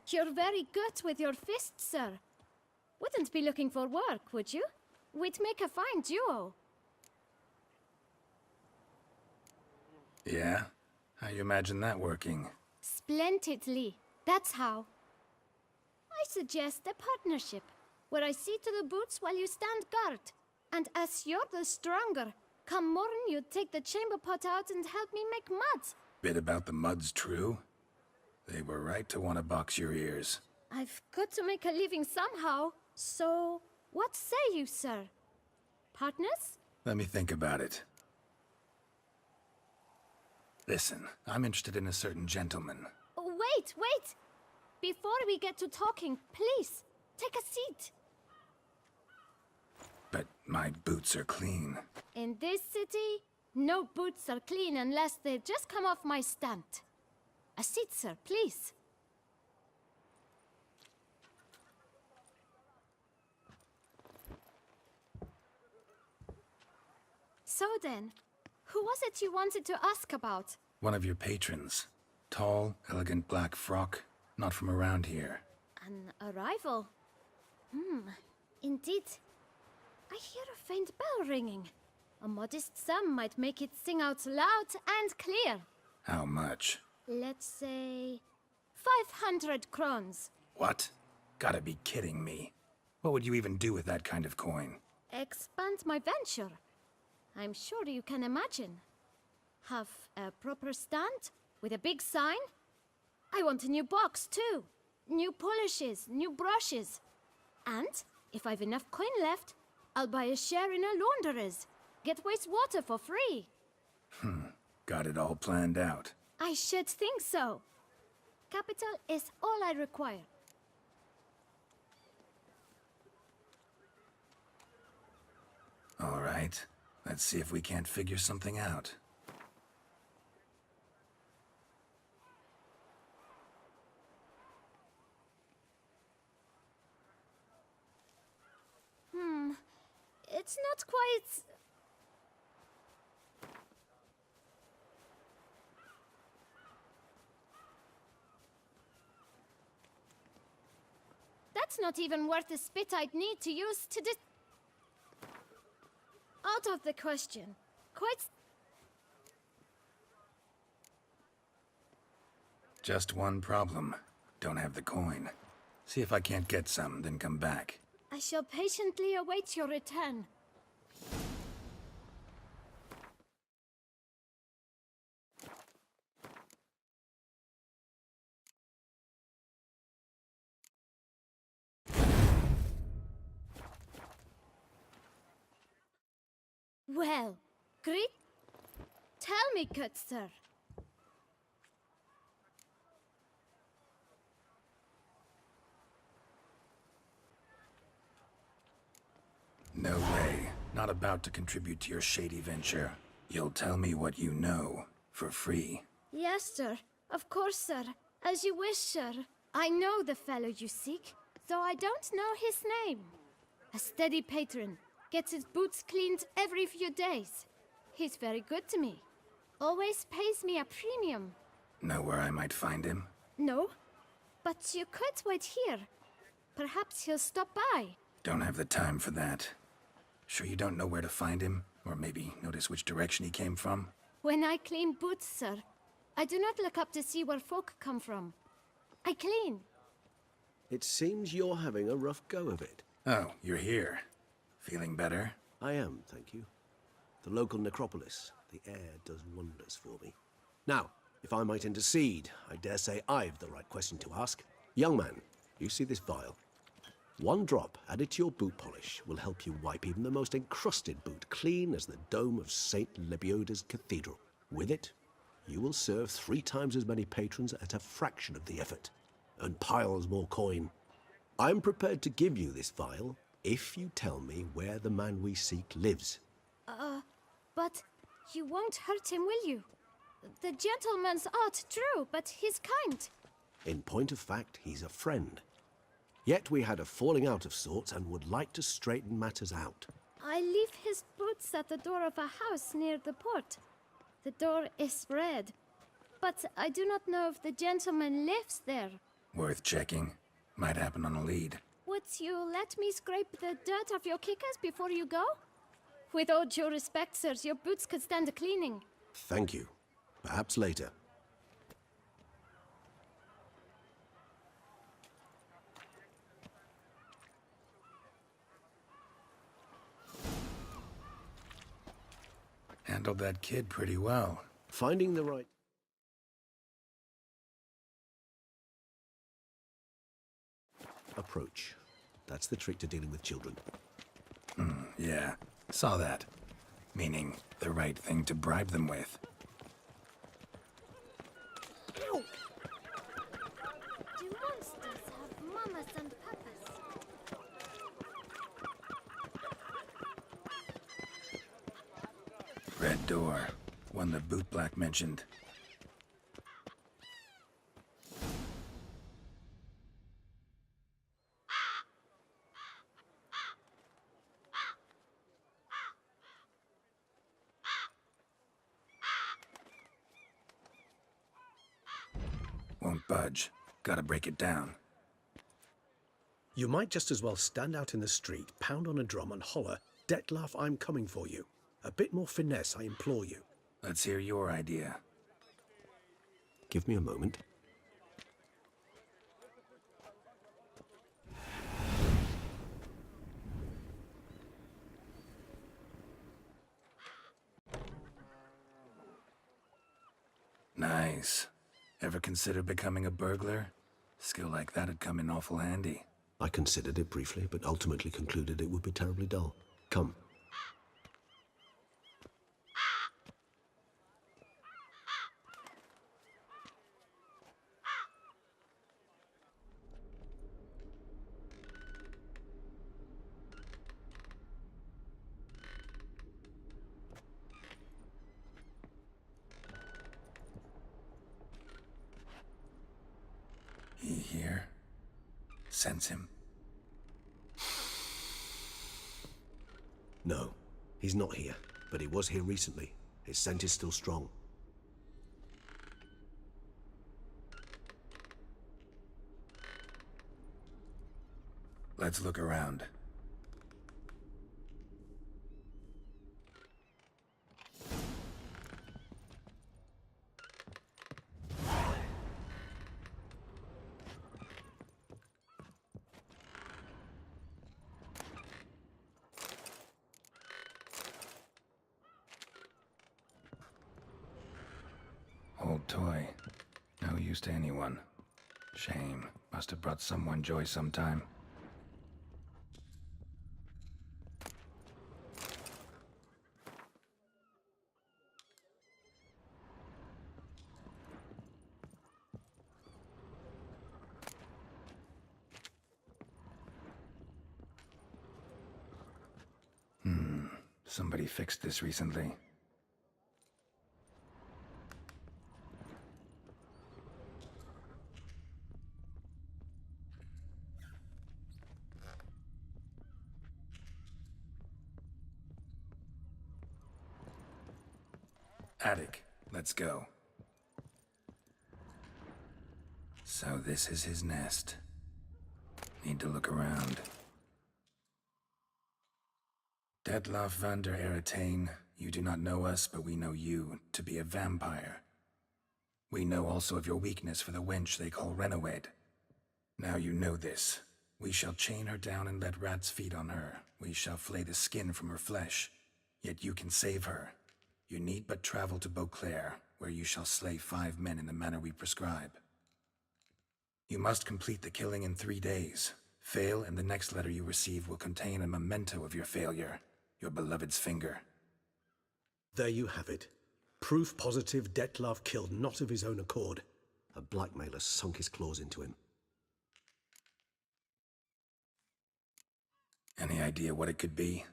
You're very good with your fists, sir. Wouldn't be looking for work, would you? We'd make a fine duo. Yeah? How you imagine that working? Splendidly. That's how. I suggest a partnership, where I see to the boots while you stand guard. And as you're the stronger, come morn you take the chamber pot out and help me make mud. Bit about the mud's true? They were right to want to box your ears. I've got to make a living somehow, so what say you, sir? Partners? Let me think about it. Listen, I'm interested in a certain gentleman. Oh, wait! Before we get to talking, please, take a seat. But my boots are clean. In this city, no boots are clean unless they just come off my stand. A seat, sir, please. So then, who was it you wanted to ask about? One of your patrons. Tall, elegant black frock. Not from around here. An arrival? Indeed. I hear a faint bell ringing. A modest sum might make it sing out loud and clear. How much? Let's say 500 crowns. What? Gotta be kidding me. What would you even do with that kind of coin? Expand my venture. I'm sure you can imagine. Have a proper stand with a big sign. I want a new box too. New polishes, new brushes. And if I've enough coin left, I'll buy a share in a launderer's. Get wastewater for free. Got it all planned out. I should think so. Capital is all I require. All right. Let's see if we can't figure something out. It's not quite... That's not even worth the spit I'd need to use to Out of the question. Quite... Just one problem. Don't have the coin. See if I can't get some, then come back. I shall patiently await your return. Well, great. Tell me, good sir. No way. Not about to contribute to your shady venture. You'll tell me what you know, for free. Yes, sir. Of course, sir. As you wish, sir. I know the fellow you seek, though I don't know his name. A steady patron. Gets his boots cleaned every few days. He's very good to me. Always pays me a premium. Know where I might find him? No, but you could wait here. Perhaps he'll stop by. Don't have the time for that. Sure you don't know where to find him? Or maybe notice which direction he came from? When I clean boots, sir, I do not look up to see where folk come from. I clean. It seems you're having a rough go of it. Oh, you're here. Feeling better? I am, thank you. The local necropolis. The air does wonders for me. Now, if I might intercede, I dare say I've the right question to ask. Young man, you see this vial? One drop added to your boot polish will help you wipe even the most encrusted boot clean as the dome of St. Lebioda's Cathedral. With it, you will serve 3 times as many patrons at a fraction of the effort, and piles more coin. I'm prepared to give you this vial if you tell me where the man we seek lives. But you won't hurt him, will you? The gentleman's odd, true, but he's kind. In point of fact, he's a friend. Yet we had a falling out of sorts and would like to straighten matters out. I leave his boots at the door of a house near the port. The door is red, but I do not know if the gentleman lives there. Worth checking. Might happen on a lead. Would you let me scrape the dirt off your kickers before you go? With all due respect, sirs, your boots could stand a cleaning. Thank you. Perhaps later. Handled that kid pretty well. Finding the right... approach. That's the trick to dealing with children. Yeah, saw that. Meaning, the right thing to bribe them with. Ow! Do monsters have mamas and papas? Red door. One that Bootblack mentioned. Won't budge. Gotta break it down. You might just as well stand out in the street, pound on a drum and holler, "Dettlaff, I'm coming for you." A bit more finesse, I implore you. Let's hear your idea. Give me a moment. Nice. Ever consider becoming a burglar? Skill like that'd come in awful handy. I considered it briefly, but ultimately concluded it would be terribly dull. Come. He here? Sense him. No, he's not here, but he was here recently. His scent is still strong. Let's look around. Old toy. No use to anyone. Shame. Must have brought someone joy sometime. Somebody fixed this recently. Attic, let's go. So this is his nest. Need to look around. Dettlaff van der Eretain, you do not know us, but we know you to be a vampire. We know also of your weakness for the wench they call Renawed. Now you know this. We shall chain her down and let rats feed on her. We shall flay the skin from her flesh. Yet you can save her. You need but travel to Beauclair, where you shall slay 5 men in the manner we prescribe. You must complete the killing in 3 days. Fail, and the next letter you receive will contain a memento of your failure. Your beloved's finger. There you have it. Proof positive Dettlaff killed not of his own accord. A blackmailer sunk his claws into him. Any idea what it could be?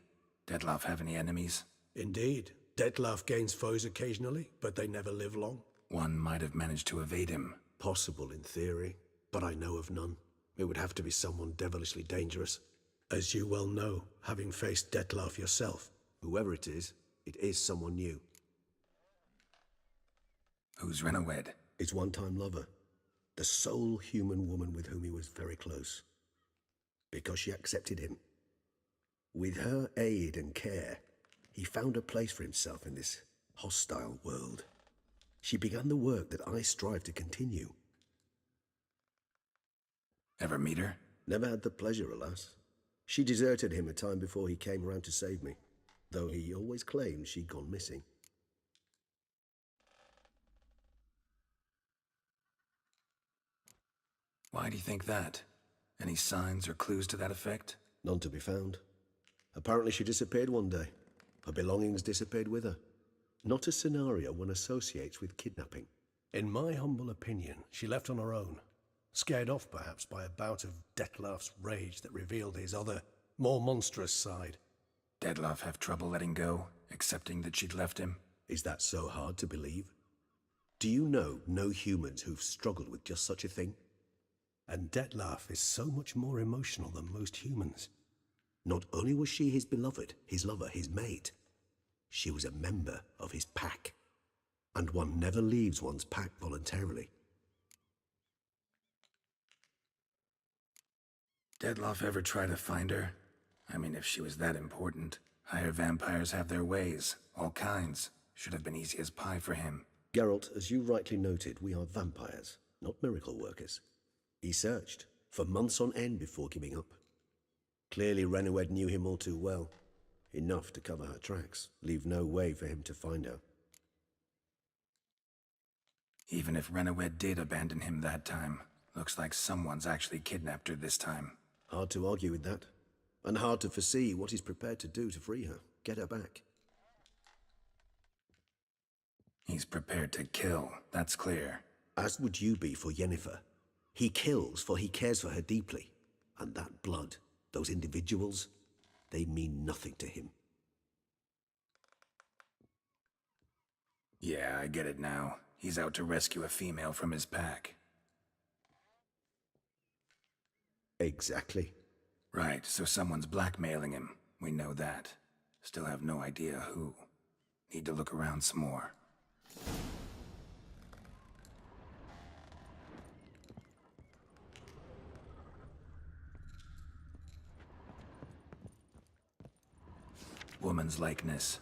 Dettlaff have any enemies? Indeed, Dettlaff gains foes occasionally, but they never live long. One might have managed to evade him. Possible in theory, but I know of none. It would have to be someone devilishly dangerous. As you well know, having faced Dettlaff yourself. Whoever it is someone new. Who's Renawed? His one-time lover. the sole human woman with whom he was very close. Because she accepted him. With her aid and care, he found a place for himself in this hostile world. She began the work that I strive to continue. Ever meet her? Never had the pleasure, alas. She deserted him a time before he came around to save me, though he always claimed she'd gone missing. Why do you think that? Any signs or clues to that effect? None to be found. Apparently she disappeared one day. Her belongings disappeared with her. Not a scenario one associates with kidnapping. In my humble opinion, she left on her own. Scared off, perhaps, by a bout of Dettlaff's rage that revealed his other, more monstrous side. Dettlaff have trouble letting go, accepting that she'd left him? Is that so hard to believe? Do you know no humans who've struggled with just such a thing? And Dettlaff is so much more emotional than most humans. Not only was she his beloved, his lover, his mate, she was a member of his pack. And one never leaves one's pack voluntarily. Dettlaff ever try to find her? I mean, if she was that important. Higher vampires have their ways, all kinds. Should have been easy as pie for him. Geralt, as you rightly noted, we are vampires, not miracle workers. He searched, for months on end before giving up. Clearly Renoed knew him all too well. Enough to cover her tracks, leave no way for him to find her. Even if Renoed did abandon him that time, looks like someone's actually kidnapped her this time. Hard to argue with that. And hard to foresee what he's prepared to do to free her, get her back. He's prepared to kill, that's clear. As would you be for Yennefer. He kills for he cares for her deeply. And that blood, those individuals, they mean nothing to him. Yeah, I get it now. He's out to rescue a female from his pack. Exactly. Right, so someone's blackmailing him. We know that. Still have no idea who. Need to look around some more. Woman's likeness.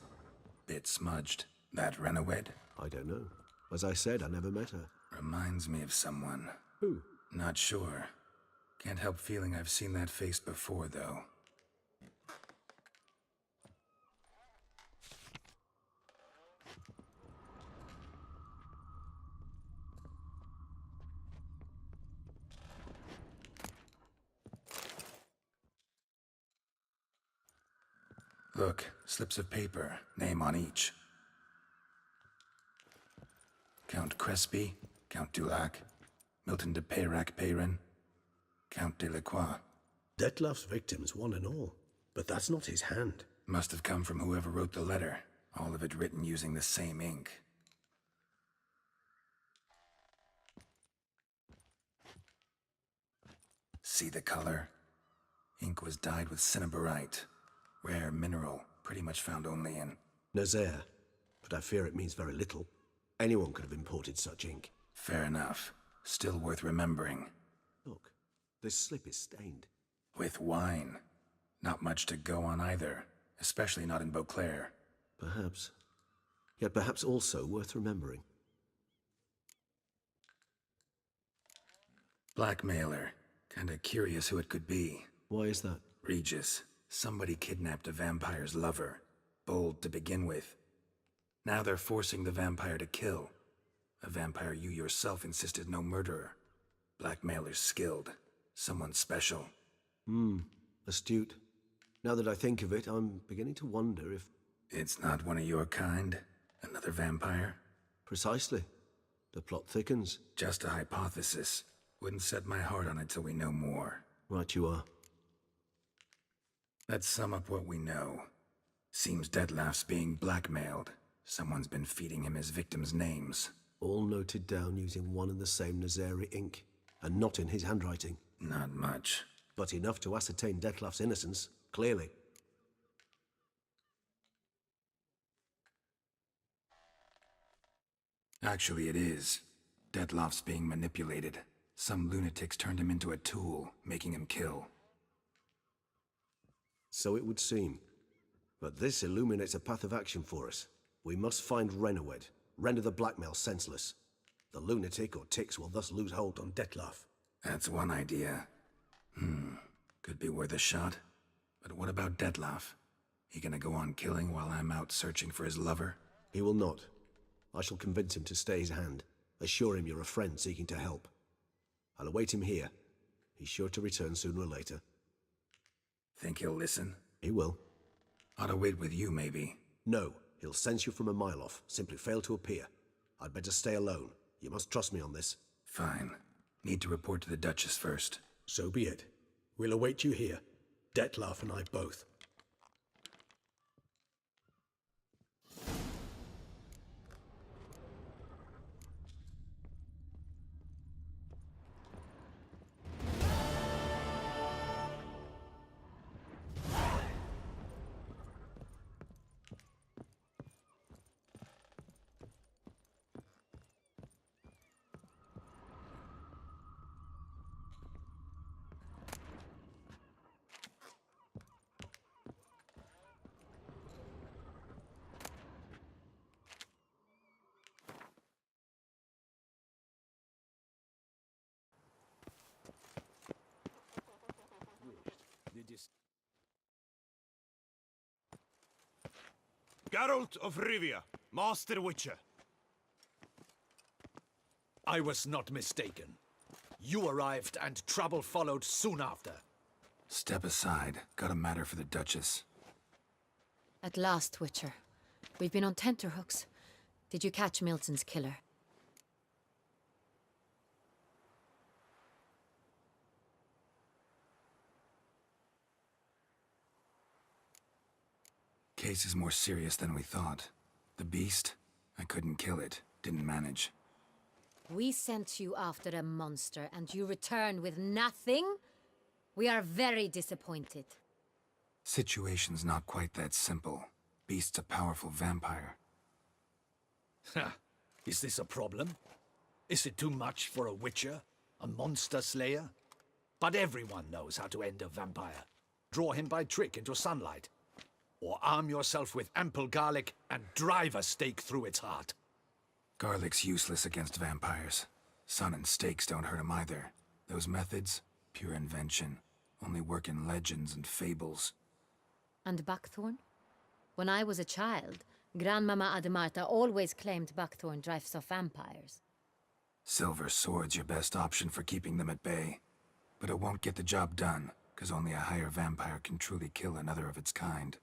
Bit smudged. That Renoed? I don't know. As I said, I never met her. Reminds me of someone. Who? Not sure. Can't help feeling I've seen that face before, though. Look, slips of paper, name on each. Count Crespi, Count Dulac, Milton de Peyrac-Peyrin, Count Delacroix. Dettlaff's victims, one and all. But that's not his hand. Must have come from whoever wrote the letter. All of it written using the same ink. See the color? Ink was dyed with cinnabarite. Rare mineral, pretty much found only in... Nazaire. But I fear it means very little. Anyone could have imported such ink. Fair enough. Still worth remembering. Look, this slip is stained. With wine. Not much to go on either. Especially not in Beauclair. Perhaps. Yet perhaps also worth remembering. Blackmailer. Kinda curious who it could be. Why is that? Regis. Somebody kidnapped a vampire's lover. Bold to begin with. Now they're forcing the vampire to kill. A vampire you yourself insisted no murderer. Blackmailer's skilled. Someone special. Astute. Now that I think of it, I'm beginning to wonder if... It's not one of your kind? Another vampire? Precisely. The plot thickens. Just a hypothesis. Wouldn't set my heart on it till we know more. Right you are. Let's sum up what we know. Seems Dettlaff's being blackmailed. Someone's been feeding him his victims' names. All noted down using one and the same Nazari ink, and not in his handwriting. Not much. But enough to ascertain Dettlaff's innocence, clearly. Actually, it is. Dettlaff's being manipulated. Some lunatics turned him into a tool, making him kill. So it would seem. But this illuminates a path of action for us. We must find Renowed, render the blackmail senseless. The lunatic or ticks will thus lose hold on Dettlaff. That's one idea. Could be worth a shot. But what about Dettlaff? He gonna go on killing while I'm out searching for his lover? He will not. I shall convince him to stay his hand. Assure him you're a friend seeking to help. I'll await him here. He's sure to return sooner or later. Think he'll listen? He will. Ought to wait with you, maybe. No, he'll sense you from a mile off. Simply fail to appear. I'd better stay alone. You must trust me on this. Fine. Need to report to the Duchess first. So be it. We'll await you here. Dettlaff and I both. Geralt of Rivia, Master Witcher. I was not mistaken. You arrived and trouble followed soon after. Step aside. Got a matter for the Duchess. At last, Witcher. We've been on tenterhooks. Did you catch Milton's killer? Case is more serious than we thought. The beast? I couldn't kill it. Didn't manage. We sent you after a monster, and you returned with nothing? We are very disappointed. Situation's not quite that simple. Beast's a powerful vampire. Ha! Is this a problem? Is it too much for a Witcher? A monster slayer? But everyone knows how to end a vampire. Draw him by trick into sunlight. Or arm yourself with ample garlic and drive a stake through its heart. Garlic's useless against vampires. Sun and stakes don't hurt him either. Those methods, pure invention. Only work in legends and fables. And Buckthorn? When I was a child, Grandmama Ademarta always claimed Buckthorn drives off vampires. Silver sword's your best option for keeping them at bay. But it won't get the job done, because only a higher vampire can truly kill another of its kind.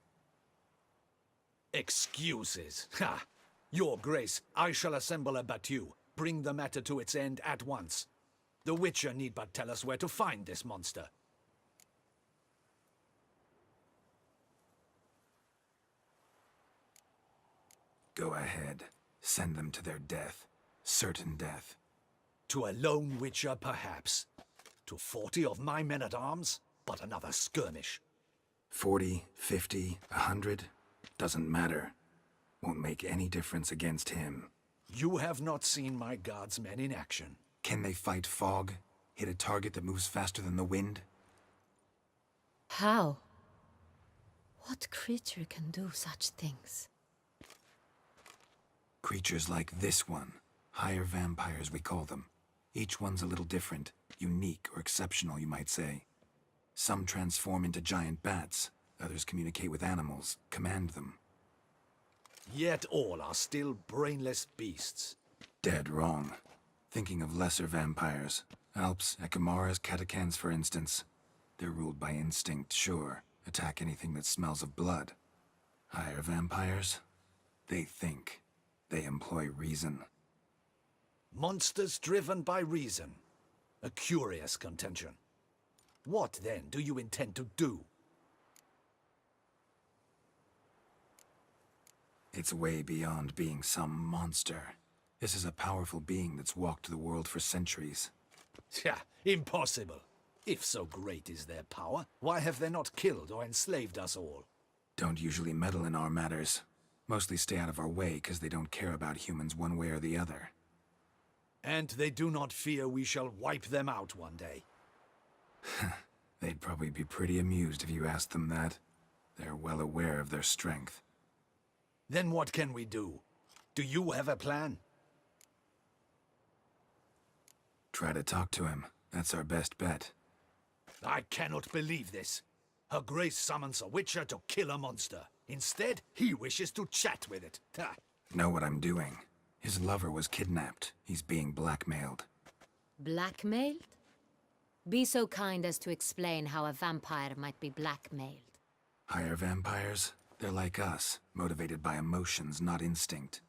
Excuses. Ha! Your Grace, I shall assemble a battue. Bring the matter to its end at once. The Witcher need but tell us where to find this monster. Go ahead. Send them to their death. Certain death. To a lone Witcher, perhaps. To 40 of my men-at-arms, but another skirmish. 40, 50, 100? Doesn't matter. Won't make any difference against him. You have not seen my guards' men in action. Can they fight fog? Hit a target that moves faster than the wind? How? What creature can do such things? Creatures like this one. Higher vampires, we call them. Each one's a little different. Unique or exceptional, you might say. Some transform into giant bats. Others communicate with animals, command them. Yet all are still brainless beasts. Dead wrong. Thinking of lesser vampires. Alps, Ekamaras, Catacans, for instance. They're ruled by instinct, sure. Attack anything that smells of blood. Higher vampires? They think. They employ reason. Monsters driven by reason. A curious contention. What, then, do you intend to do? It's way beyond being some monster. This is a powerful being that's walked the world for centuries. Impossible. If so great is their power, why have they not killed or enslaved us all? Don't usually meddle in our matters. Mostly stay out of our way because they don't care about humans one way or the other. And they do not fear we shall wipe them out one day. They'd probably be pretty amused if you asked them that. They're well aware of their strength. Then what can we do? Do you have a plan? Try to talk to him. That's our best bet. I cannot believe this. Her Grace summons a witcher to kill a monster. Instead, he wishes to chat with it. Ha! Know what I'm doing. His lover was kidnapped. He's being blackmailed. Blackmailed? Be so kind as to explain how a vampire might be blackmailed. Higher vampires? They're like us, motivated by emotions, not instinct.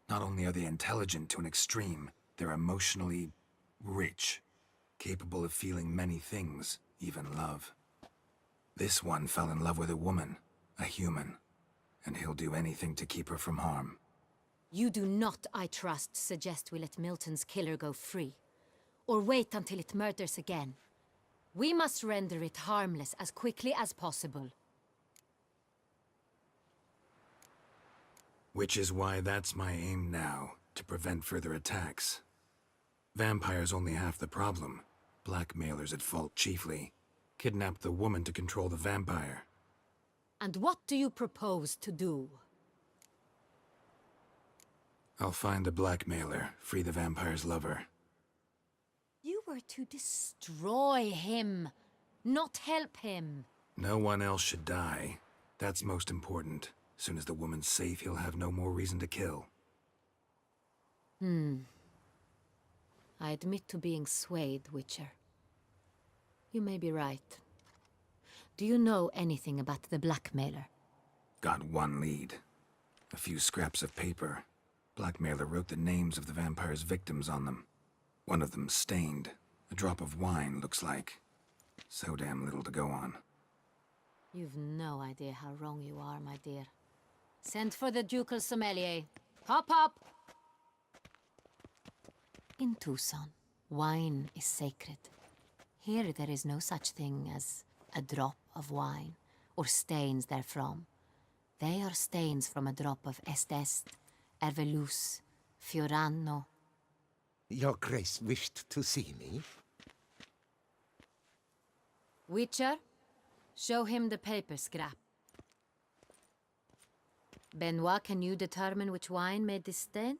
Not only are they intelligent to an extreme, they're emotionally rich, capable of feeling many things, even love. This one fell in love with a woman, a human, and he'll do anything to keep her from harm. You do not, I trust, suggest we let Milton's killer go free. Or wait until it murders again. We must render it harmless as quickly as possible. Which is why that's my aim now, to prevent further attacks. Vampires only half the problem. Blackmailers at fault chiefly. Kidnapped the woman to control the vampire. And what do you propose to do? I'll find the blackmailer, free the vampire's lover. You were to destroy him, not help him. No one else should die. That's most important. Soon as the woman's safe, he'll have no more reason to kill. I admit to being swayed, Witcher. You may be right. Do you know anything about the blackmailer? Got one lead. A few scraps of paper. Blackmailer wrote the names of the vampire's victims on them. One of them stained. A drop of wine, looks like. So damn little to go on. You've no idea how wrong you are, my dear. Send for the ducal sommelier. Hop, hop! In Tucson, wine is sacred. Here there is no such thing as a drop of wine, or stains therefrom. They are stains from a drop of Est, Ervelus, Fiorano. Your Grace wished to see me? Witcher, show him the paper scrap. Benoit, can you determine which wine made this stain?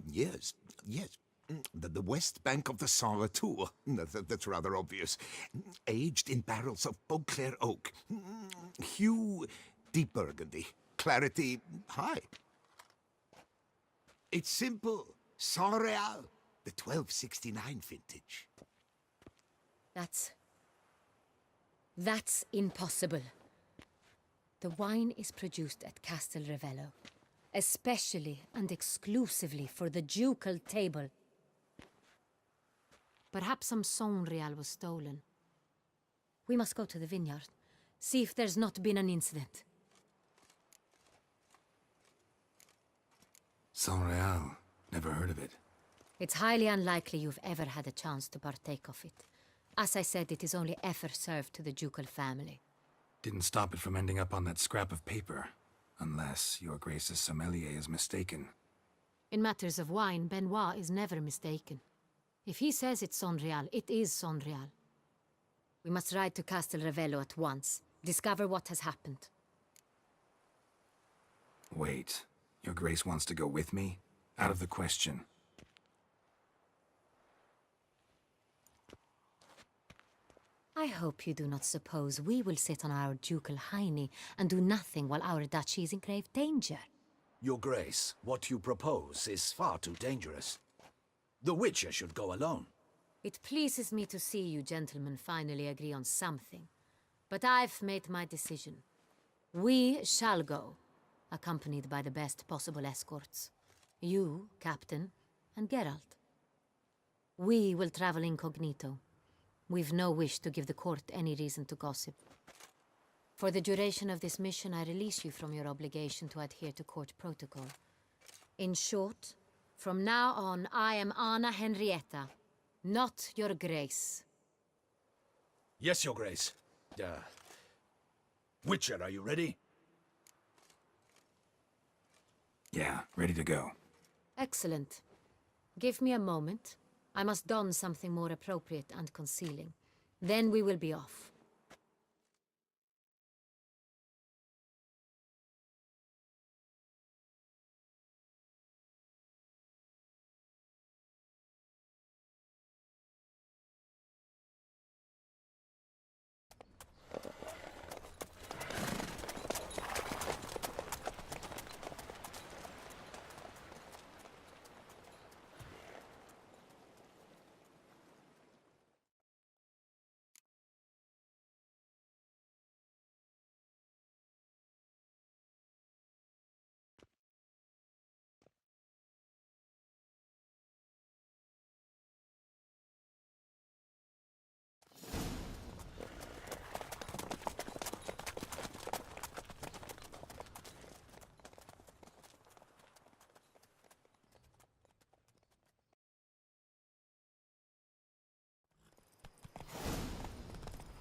Yes, yes. The west bank of the Saint Retour. That's rather obvious. Aged in barrels of Beauclair oak. Hue, deep burgundy. Clarity, high. It's simple. Saint Real, the 1269 vintage. That's impossible. The wine is produced at Castel Ravello, especially and exclusively for the ducal table. Perhaps some Saint Real was stolen. We must go to the vineyard, see if there's not been an incident. Saint Real. Never heard of it. It's highly unlikely you've ever had a chance to partake of it. As I said, it is only ever served to the ducal family. Didn't stop it from ending up on that scrap of paper. Unless your Grace's sommelier is mistaken. In matters of wine, Benoit is never mistaken. If he says it's Saint Real, it is Saint Real. We must ride to Castel Ravello at once. Discover what has happened. Wait. Your Grace wants to go with me? Out of the question. I hope you do not suppose we will sit on our ducal hiney and do nothing while our duchy is in grave danger. Your Grace, what you propose is far too dangerous. The Witcher should go alone. It pleases me to see you gentlemen finally agree on something. But I've made my decision. We shall go, accompanied by the best possible escorts. You, Captain, and Geralt. We will travel incognito. We've no wish to give the court any reason to gossip. For the duration of this mission, I release you from your obligation to adhere to court protocol. In short, from now on, I am Anna Henrietta, not your Grace. Yes, Your Grace. Witcher, are you ready? Yeah, ready to go. Excellent. Give me a moment. I must don something more appropriate and concealing. Then we will be off.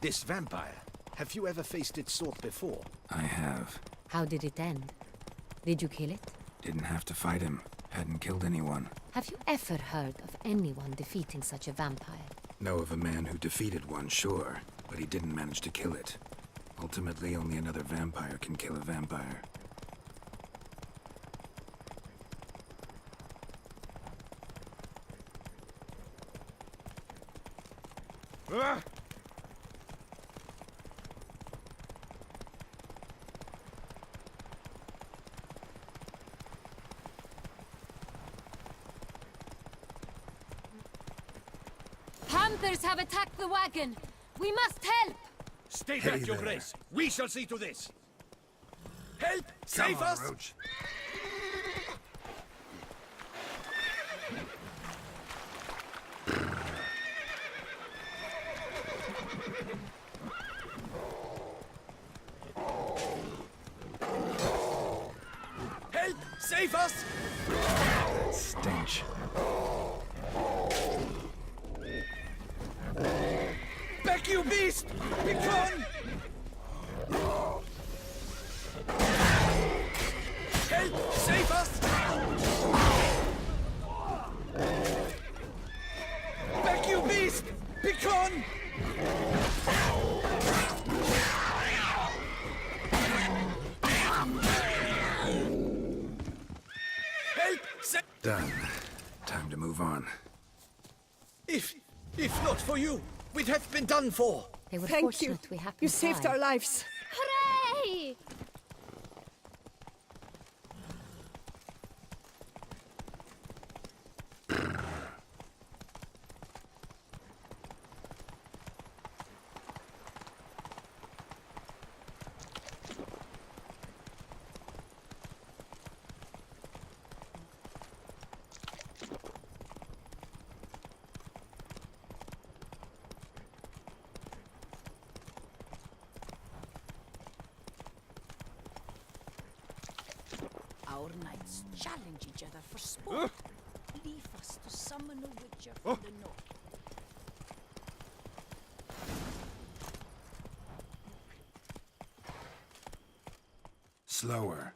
This vampire, have you ever faced its sort before? I have. How did it end? Did you kill it? Didn't have to fight him. Hadn't killed anyone. Have you ever heard of anyone defeating such a vampire? Know of a man who defeated one, sure, but he didn't manage to kill it. Ultimately, only another vampire can kill a vampire. Panthers have attacked the wagon! We must help! Stay Hey back, Your there. Grace. We shall see to this. Help! Save Come on, us! Roach. Help! Save us! Stench. Back, you beast! Begone! Help! Save us! Back, you beast! Begone! Help! Done. Time to move on. If not for you, we'd have been done for. They were Thank you. fortunate we happened You saved by. our lives. Hooray! Our knights challenge each other for sport. Leave us to summon a witcher from the north. Slower.